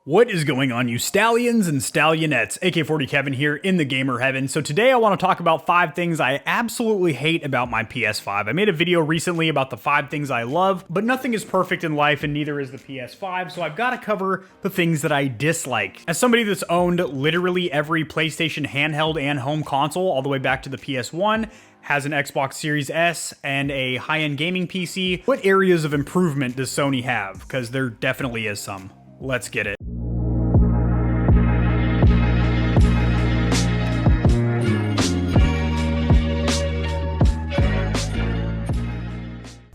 What is going on, you stallions and stallionettes? AK-40 Kevin here in the gamer heaven. So today I want to talk about 5 things I absolutely hate about my PS5. I made a video recently about the 5 things I love, but nothing is perfect in life and neither is the PS5, so I've got to cover the things that I dislike. As somebody that's owned literally every PlayStation handheld and home console all the way back to the PS1, has an Xbox Series S and a high-end gaming PC, what areas of improvement does Sony have? Because there definitely is some. Let's get it.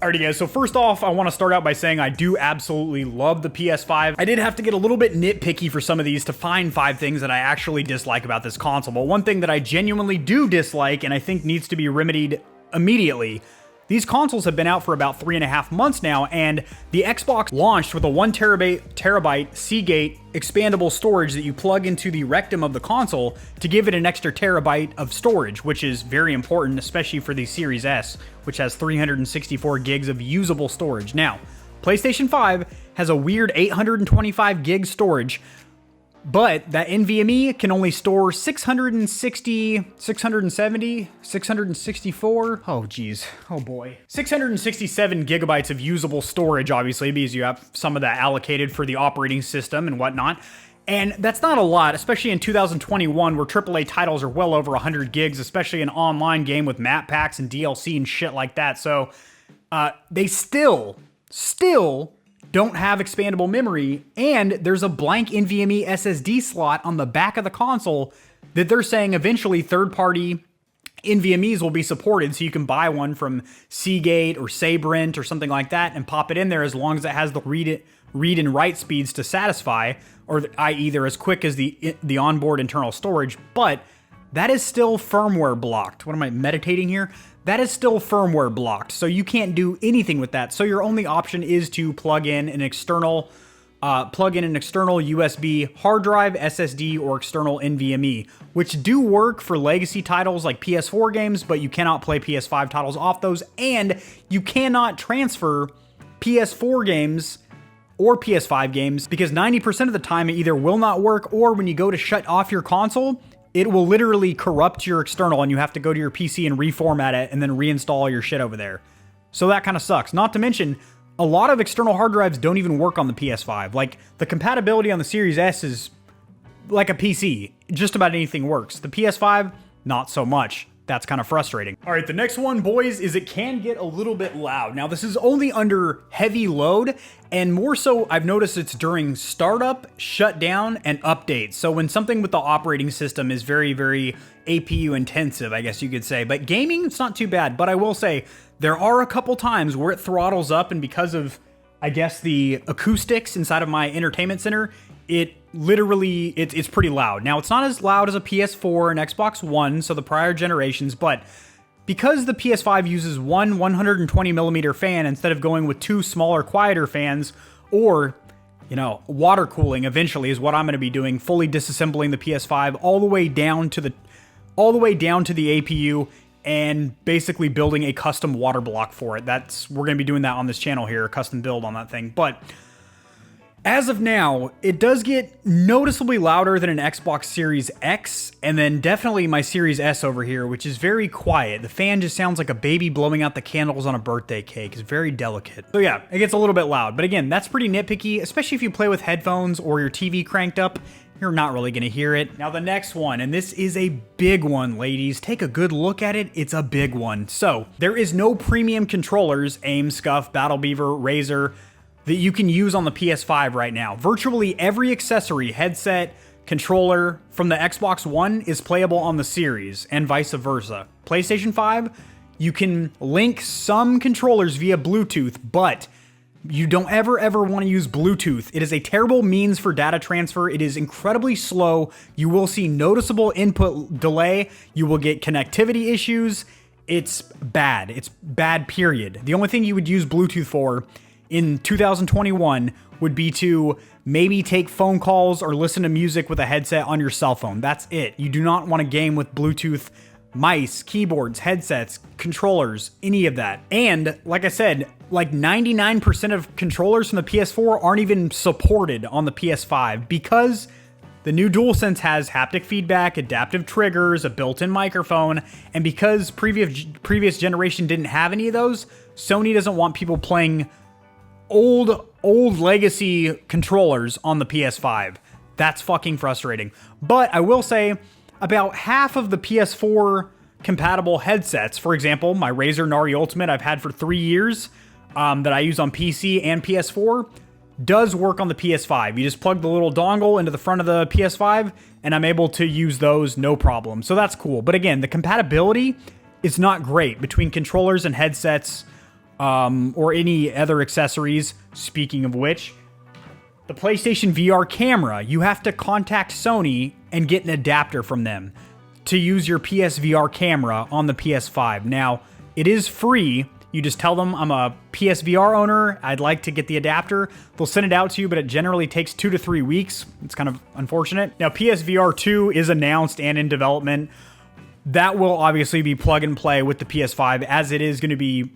Alrighty guys, so first off, I want to start out by saying I do absolutely love the PS5. I did have to get a little bit nitpicky for some of these to find 5 things that I actually dislike about this console, but one thing that I genuinely do dislike and I think needs to be remedied immediately. These consoles have been out for about 3.5 months now, and the Xbox launched with a 1 terabyte Seagate expandable storage that you plug into the rectum of the console to give it an extra terabyte of storage, which is very important, especially for the Series S, which has 364 gigs of usable storage. Now, PlayStation 5 has a weird 825 gig storage, but that NVMe can only store 664, oh geez, oh boy. 667 gigabytes of usable storage, obviously, because you have some of that allocated for the operating system and whatnot. And that's not a lot, especially in 2021, where AAA titles are well over 100 gigs, especially an online game with map packs and DLC and shit like that. So they still don't have expandable memory, and there's a blank NVMe SSD slot on the back of the console that they're saying eventually third-party NVMEs will be supported, so you can buy one from Seagate or Sabrent or something like that and pop it in there as long as it has the read and write speeds to satisfy, or i.e. they're as quick as the onboard internal storage, but that is still firmware blocked. What am I meditating here? That is still firmware blocked, so you can't do anything with that. So your only option is to plug in an external USB hard drive, SSD, or external NVMe, which do work for legacy titles like PS4 games, but you cannot play PS5 titles off those, and you cannot transfer PS4 games or PS5 games because 90% of the time it either will not work, or when you go to shut off your console, it will literally corrupt your external and you have to go to your PC and reformat it and then reinstall your shit over there. So that kind of sucks. Not to mention, a lot of external hard drives don't even work on the PS5. Like, the compatibility on the Series S is like a PC. Just about anything works. The PS5, not so much. That's kind of frustrating. All right, the next one, boys, is it can get a little bit loud. Now, this is only under heavy load, and more so, I've noticed it's during startup, shutdown, and updates. So when something with the operating system is very, very APU intensive, I guess you could say. But gaming, it's not too bad. But I will say, there are a couple times where it throttles up, and because of, I guess, the acoustics inside of my entertainment center, it literally, it's pretty loud. Now, it's not as loud as a PS4 and Xbox One, so the prior generations, but because the PS5 uses one 120mm fan instead of going with 2 smaller, quieter fans, or, you know, water cooling eventually is what I'm going to be doing, fully disassembling the PS5 all the way down to the APU and basically building a custom water block for it. We're going to be doing that on this channel here, a custom build on that thing. But as of now, it does get noticeably louder than an Xbox Series X, and then definitely my Series S over here, which is very quiet. The fan just sounds like a baby blowing out the candles on a birthday cake. It's very delicate. So yeah, it gets a little bit loud. But again, that's pretty nitpicky, especially if you play with headphones or your TV cranked up. You're not really going to hear it. Now the next one, and this is a big one, ladies. Take a good look at it. It's a big one. So there is no premium controllers, Aim, Scuff, Battle Beaver, Razer, that you can use on the PS5 right now. Virtually every accessory, headset, controller from the Xbox One is playable on the Series, and vice versa. PlayStation 5, you can link some controllers via Bluetooth, but you don't ever want to use Bluetooth. It is a terrible means for data transfer. It is incredibly slow. You will see noticeable input delay. You will get connectivity issues. It's bad. It's bad, period. The only thing you would use Bluetooth for in 2021 would be to maybe take phone calls or listen to music with a headset on your cell phone. That's it. You do not want to game with Bluetooth mice, keyboards, headsets, controllers, any of that. And like I said, like 99% of controllers from the PS4 aren't even supported on the PS5 because the new DualSense has haptic feedback, adaptive triggers, a built-in microphone, and because previous generation didn't have any of those, Sony doesn't want people playing old legacy controllers on the PS5. That's fucking frustrating. But I will say, about half of the PS4 compatible headsets, for example, my Razer Nari Ultimate I've had for 3 years, that I use on PC and PS4, does work on the PS5. You just plug the little dongle into the front of the PS5, and I'm able to use those no problem. So that's cool. But again, the compatibility is not great between controllers and headsets, or any other accessories. Speaking of which, the PlayStation VR camera, you have to contact Sony and get an adapter from them to use your PSVR camera on the PS5. Now, it is free. You just tell them, I'm a PSVR owner, I'd like to get the adapter. They'll send it out to you, but it generally takes 2 to 3 weeks. It's kind of unfortunate. Now, PSVR 2 is announced and in development. That will obviously be plug and play with the PS5, as it is going to be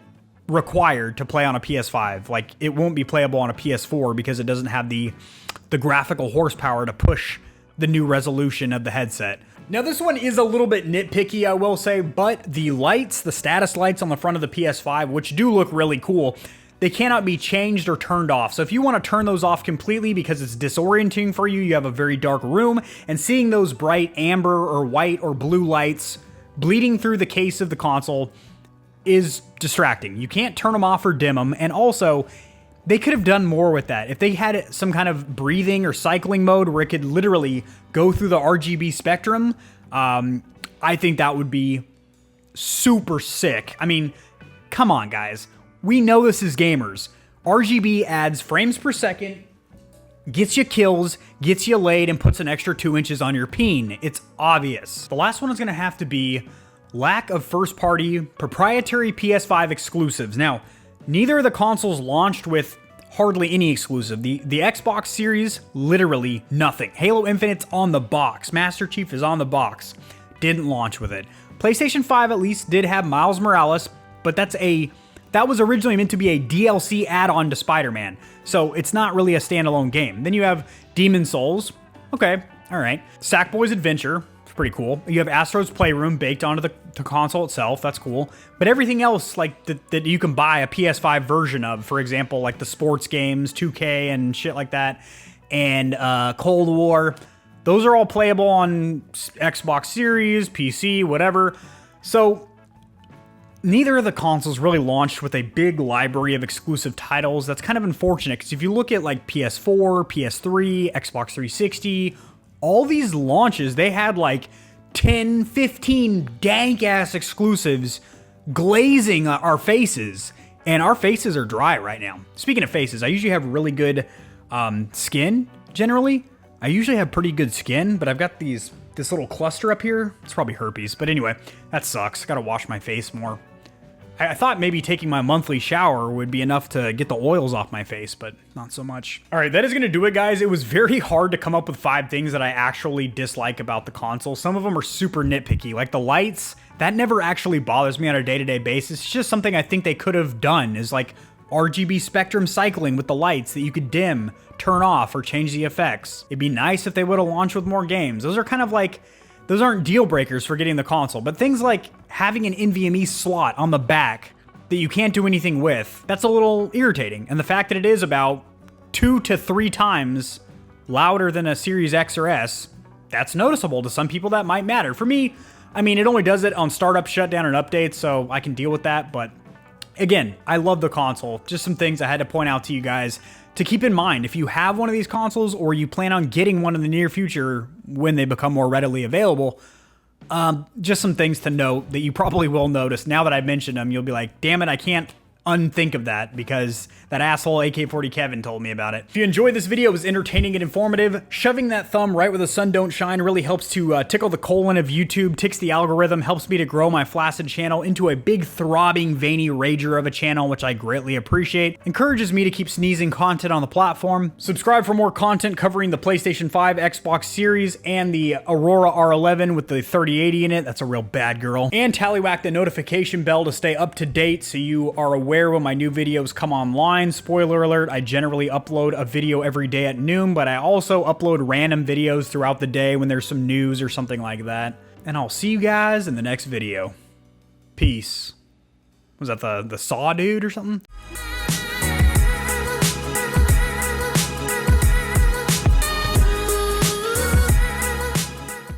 required to play on a PS5. Like, it won't be playable on a PS4 because it doesn't have the graphical horsepower to push the new resolution of the headset. Now, this one is a little bit nitpicky, I will say, but the lights, the status lights on the front of the PS5, which do look really cool, they cannot be changed or turned off. So if you want to turn those off completely because it's disorienting for you, you have a very dark room, and seeing those bright amber or white or blue lights bleeding through the case of the console is distracting. You can't turn them off or dim them, and also, they could have done more with that. If they had some kind of breathing or cycling mode where it could literally go through the RGB spectrum, I think that would be super sick. I mean, come on, guys. We know this is gamers. RGB adds frames per second, gets you kills, gets you laid, and puts an extra 2 inches on your peen. It's obvious. The last one is going to have to be lack of first-party proprietary PS5 exclusives. Now, neither of the consoles launched with hardly any exclusive. The Xbox Series, literally nothing. Halo Infinite's on the box. Master Chief is on the box. Didn't launch with it. PlayStation 5 at least did have Miles Morales, but that was originally meant to be a DLC add-on to Spider-Man. So it's not really a standalone game. Then you have Demon's Souls. Okay, all right. Sackboy's Adventure. Pretty cool. You have Astro's Playroom baked onto the console itself. That's cool. But everything else, like that you can buy a PS5 version of, for example, like the sports games, 2K and shit like that, and Cold War, those are all playable on Xbox Series, PC, whatever. So neither of the consoles really launched with a big library of exclusive titles. That's kind of unfortunate, because if you look at like PS4, PS3, Xbox 360, all these launches, they had like 10, 15 dank-ass exclusives glazing our faces. And our faces are dry right now. Speaking of faces, I usually have really good skin, generally. I usually have pretty good skin, but I've got this little cluster up here. It's probably herpes, but anyway, that sucks. Gotta wash my face more. I thought maybe taking my monthly shower would be enough to get the oils off my face, but not so much. All right, that is going to do it, guys. It was very hard to come up with 5 things that I actually dislike about the console. Some of them are super nitpicky, like the lights. That never actually bothers me on a day-to-day basis. It's just something I think they could have done, is like RGB spectrum cycling with the lights that you could dim, turn off, or change the effects. It'd be nice if they would have launched with more games. Those are kind of like... Those aren't deal breakers for getting the console, but things like having an NVMe slot on the back that you can't do anything with, that's a little irritating. And the fact that it is about 2 to 3 times louder than a Series X or S, that's noticeable. To some people that might matter. For me, I mean, it only does it on startup, shutdown, and updates, so I can deal with that. But again, I love the console. Just some things I had to point out to you guys to keep in mind if you have one of these consoles or you plan on getting one in the near future when they become more readily available. Just some things to note that you probably will notice. Now that I've mentioned them, you'll be like, damn it, I can't unthink of that because that asshole AK-40 Kevin told me about it. If you enjoyed this video, it was entertaining and informative. Shoving that thumb right where the sun don't shine really helps to tickle the colon of YouTube, ticks the algorithm, helps me to grow my flaccid channel into a big throbbing veiny rager of a channel, which I greatly appreciate. Encourages me to keep sneezing content on the platform. Subscribe for more content covering the PlayStation 5, Xbox Series, and the Aurora R11 with the 3080 in it. That's a real bad girl. And tallywhack the notification bell to stay up to date so you are aware when my new videos come online. Spoiler alert, I generally upload a video every day at noon, but I also upload random videos throughout the day when there's some news or something like that. And I'll see you guys in the next video. Peace. Was that the Saw dude or something?